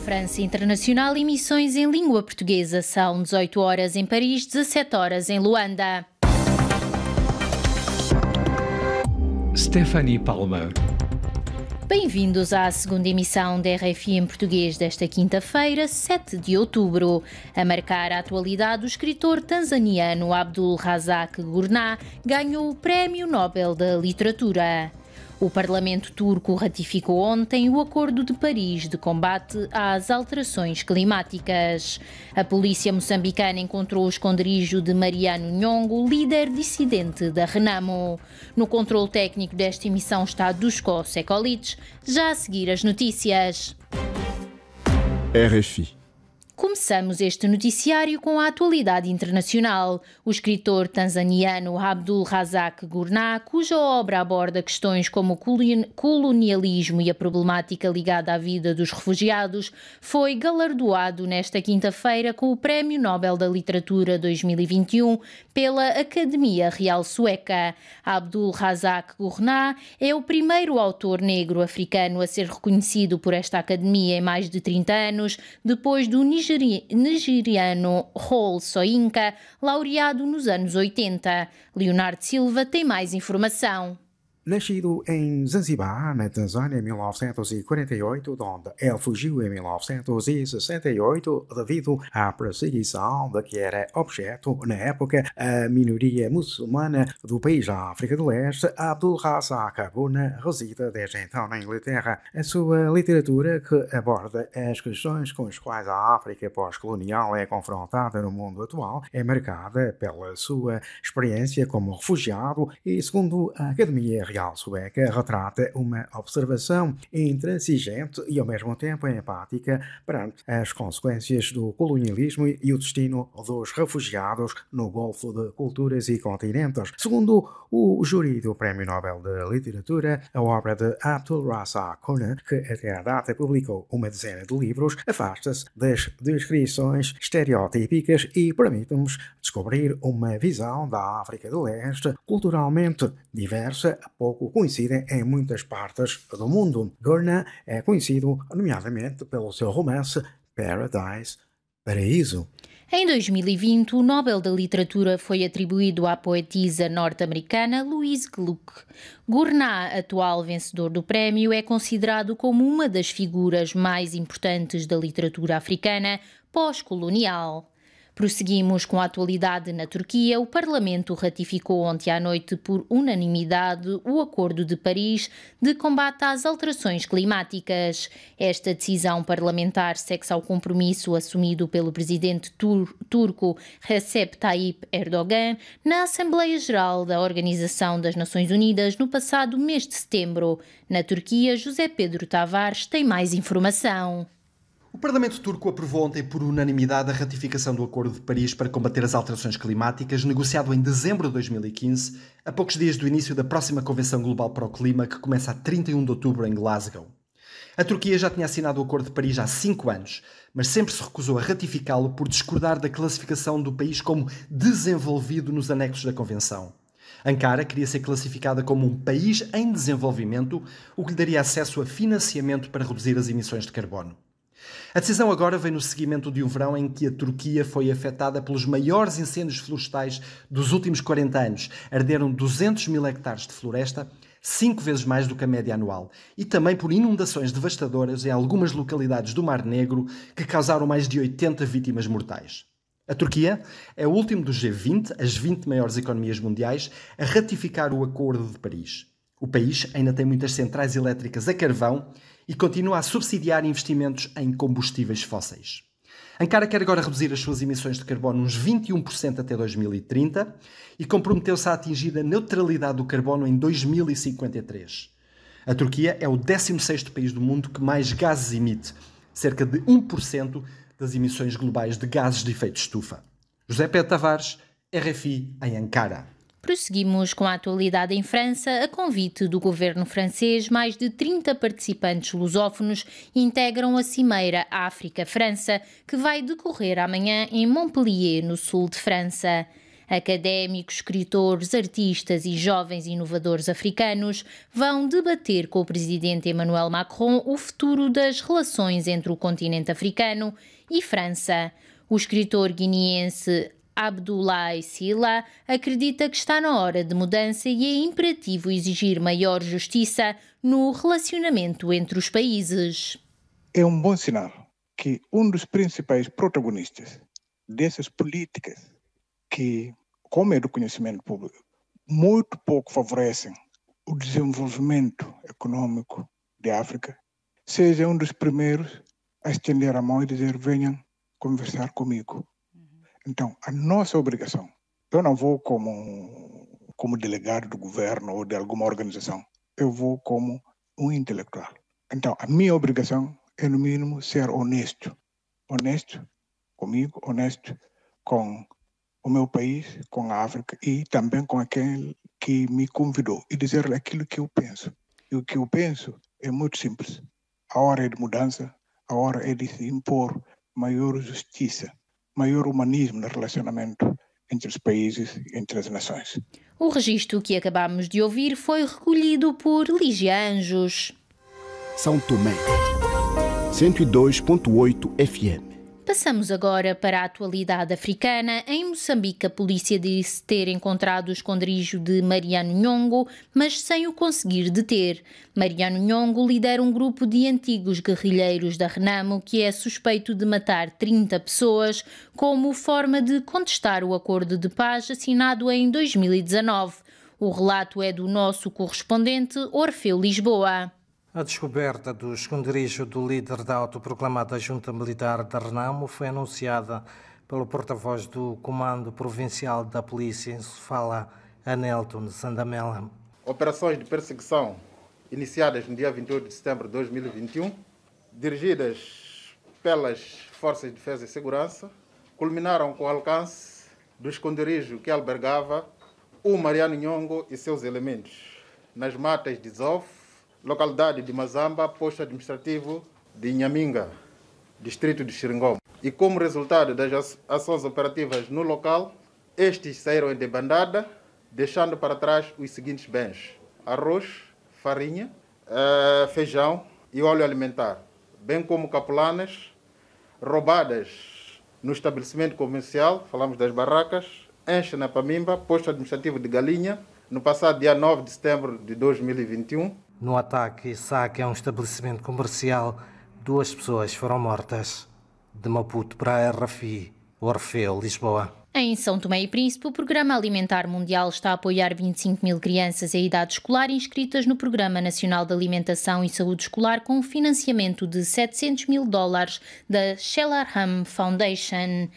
França Internacional, emissões em língua portuguesa. São 18 horas em Paris, 17 horas em Luanda. Stephanie Palmer. Bem-vindos à segunda emissão da RFI em português desta quinta-feira, 7 de outubro. A marcar a atualidade, o escritor tanzaniano Abdul Razak Gurnah ganhou o Prémio Nobel da Literatura. O Parlamento turco ratificou ontem o Acordo de Paris de combate às alterações climáticas. A polícia moçambicana encontrou o esconderijo de Mariano Nhongo, líder dissidente da Renamo. No controle técnico desta emissão está Duško Sekolic. Já a seguir as notícias. RFI. Começamos este noticiário com a atualidade internacional. O escritor tanzaniano Abdul Razak Gurnah, cuja obra aborda questões como o colonialismo e a problemática ligada à vida dos refugiados, foi galardoado nesta quinta-feira com o Prémio Nobel da Literatura 2021 pela Academia Real Sueca. Abdul Razak Gurnah é o primeiro autor negro africano a ser reconhecido por esta academia em mais de 30 anos, depois do nigeriano Wole Soyinka, laureado nos anos 80. Leonardo Silva tem mais informação. Nascido em Zanzibar, na Tanzânia, em 1948, onde ele fugiu em 1968 devido à perseguição de que era objeto, na época, a minoria muçulmana do país da África do Leste, Abdul Razak Gurnah reside desde então na Inglaterra. A sua literatura, que aborda as questões com as quais a África pós-colonial é confrontada no mundo atual, é marcada pela sua experiência como refugiado e, segundo a Academia Real Sueca, retrata uma observação intransigente e ao mesmo tempo empática perante as consequências do colonialismo e o destino dos refugiados no Golfo de culturas e continentes. Segundo o júri do Prémio Nobel de Literatura, a obra de Abdul Razak Gurnah, que até à data publicou uma dezena de livros, afasta-se das descrições estereotípicas e permite-nos descobrir uma visão da África do Leste culturalmente diversa, pouco conhecida em muitas partes do mundo. Gurnah é conhecido, nomeadamente, pelo seu romance Paradise, Paraíso. Em 2020, o Nobel da Literatura foi atribuído à poetisa norte-americana Louise Gluck. Gurnah, atual vencedor do prémio, é considerado como uma das figuras mais importantes da literatura africana pós-colonial. Prosseguimos com a atualidade na Turquia. O Parlamento ratificou ontem à noite por unanimidade o Acordo de Paris de combate às alterações climáticas. Esta decisão parlamentar segue-se ao compromisso assumido pelo presidente turco Recep Tayyip Erdogan na Assembleia Geral da Organização das Nações Unidas no passado mês de setembro. Na Turquia, José Pedro Tavares tem mais informação. O Parlamento turco aprovou ontem por unanimidade a ratificação do Acordo de Paris para combater as alterações climáticas, negociado em dezembro de 2015, a poucos dias do início da próxima Convenção Global para o Clima, que começa a 31 de outubro em Glasgow. A Turquia já tinha assinado o Acordo de Paris há 5 anos, mas sempre se recusou a ratificá-lo por discordar da classificação do país como desenvolvido nos anexos da Convenção. Ankara queria ser classificada como um país em desenvolvimento, o que lhe daria acesso a financiamento para reduzir as emissões de carbono. A decisão agora vem no seguimento de um verão em que a Turquia foi afetada pelos maiores incêndios florestais dos últimos 40 anos. Arderam 200 mil hectares de floresta, 5 vezes mais do que a média anual, e também por inundações devastadoras em algumas localidades do Mar Negro que causaram mais de 80 vítimas mortais. A Turquia é o último do G20, as 20 maiores economias mundiais, a ratificar o Acordo de Paris. O país ainda tem muitas centrais elétricas a carvão e continua a subsidiar investimentos em combustíveis fósseis. Ankara quer agora reduzir as suas emissões de carbono uns 21% até 2030 e comprometeu-se a atingir a neutralidade do carbono em 2053. A Turquia é o 16º país do mundo que mais gases emite, cerca de 1% das emissões globais de gases de efeito estufa. José Pedro Tavares, RFI, em Ankara. Prosseguimos com a atualidade em França. A convite do governo francês, mais de 30 participantes lusófonos integram a Cimeira África-França, que vai decorrer amanhã em Montpellier, no sul de França. Académicos, escritores, artistas e jovens inovadores africanos vão debater com o presidente Emmanuel Macron o futuro das relações entre o continente africano e França. O escritor guineense Abdoulaye Sylla acredita que está na hora de mudança e é imperativo exigir maior justiça no relacionamento entre os países. É um bom sinal que um dos principais protagonistas dessas políticas que, como é do conhecimento público, muito pouco favorecem o desenvolvimento econômico da África, seja um dos primeiros a estender a mão e dizer: venham conversar comigo. Então, a nossa obrigação, eu não vou como delegado do governo ou de alguma organização, eu vou como um intelectual. Então, a minha obrigação é, no mínimo, ser honesto. Honesto comigo, honesto com o meu país, com a África e também com aquele que me convidou e dizer aquilo que eu penso. E o que eu penso é muito simples. A hora é de mudança, a hora é de se impor maior justiça, maior humanismo no relacionamento entre os países e entre as nações. O registro que acabamos de ouvir foi recolhido por Lígia Anjos. São Tomé, 102.8 FM. Passamos agora para a atualidade africana. Em Moçambique, a polícia disse ter encontrado o esconderijo de Mariano Nhongo, mas sem o conseguir deter. Mariano Nhongo lidera um grupo de antigos guerrilheiros da Renamo que é suspeito de matar 30 pessoas como forma de contestar o acordo de paz assinado em 2019. O relato é do nosso correspondente Orfeu Lisboa. A descoberta do esconderijo do líder da autoproclamada Junta Militar da Renamo foi anunciada pelo porta-voz do Comando Provincial da Polícia em Sofala, Anelton Sandamela. Operações de perseguição iniciadas no dia 28 de setembro de 2021, dirigidas pelas Forças de Defesa e Segurança, culminaram com o alcance do esconderijo que albergava o Mariano Nhongo e seus elementos, nas matas de Zof, localidade de Mazamba, posto administrativo de Inhaminga, distrito de Xiringom. E como resultado das ações operativas no local, estes saíram em debandada, deixando para trás os seguintes bens: arroz, farinha, feijão e óleo alimentar, bem como capulanas roubadas no estabelecimento comercial, falamos das barracas, Enche na Pamimba, posto administrativo de Galinha, no passado dia 9 de setembro de 2021. No ataque e saque a um estabelecimento comercial, 2 pessoas foram mortas. De Maputo para a RFI, Orfeu, Lisboa. Em São Tomé e Príncipe, o Programa Alimentar Mundial está a apoiar 25 mil crianças em idade escolar inscritas no Programa Nacional de Alimentação e Saúde Escolar com financiamento de $700 mil da Shelarham Foundation.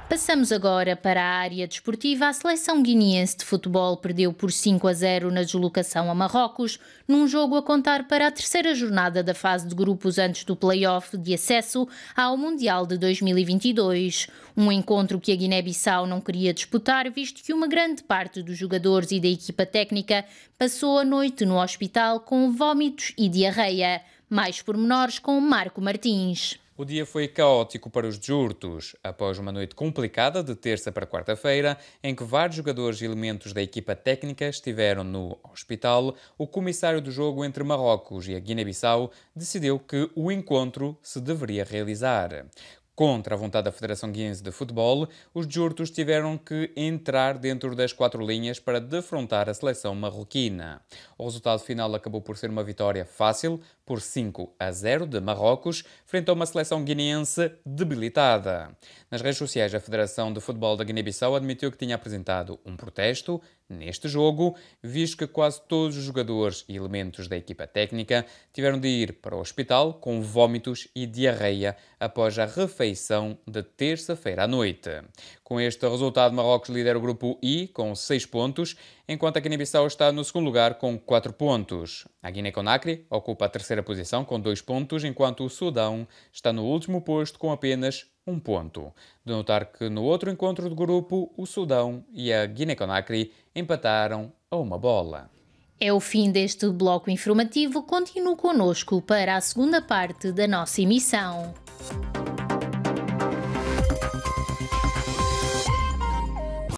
Passamos agora para a área desportiva. A seleção guineense de futebol perdeu por 5-0 na deslocação a Marrocos, num jogo a contar para a terceira jornada da fase de grupos antes do play-off de acesso ao Mundial de 2022. Um encontro que a Guiné-Bissau não queria disputar, visto que uma grande parte dos jogadores e da equipa técnica passou a noite no hospital com vômitos e diarreia. Mais pormenores com Marco Martins. O dia foi caótico para os Djurtos, após uma noite complicada de terça para quarta-feira, em que vários jogadores e elementos da equipa técnica estiveram no hospital. O comissário do jogo entre Marrocos e a Guiné-Bissau decidiu que o encontro se deveria realizar. Contra a vontade da Federação Guineense de Futebol, os Djurtos tiveram que entrar dentro das 4 linhas para defrontar a seleção marroquina. O resultado final acabou por ser uma vitória fácil, por 5-0 de Marrocos, frente a uma seleção guineense debilitada. Nas redes sociais, a Federação de Futebol da Guiné-Bissau admitiu que tinha apresentado um protesto neste jogo, visto que quase todos os jogadores e elementos da equipa técnica tiveram de ir para o hospital com vômitos e diarreia após a refeição de terça-feira à noite. Com este resultado, Marrocos lidera o grupo I com 6 pontos, enquanto a Guiné-Bissau está no segundo lugar com 4 pontos. A Guiné-Conakry ocupa a terceira posição com 2 pontos, enquanto o Sudão está no último posto com apenas 1 ponto. De notar que no outro encontro do grupo, o Sudão e a Guiné-Conakry empataram a 1 bola. É o fim deste bloco informativo. Continue connosco para a segunda parte da nossa emissão.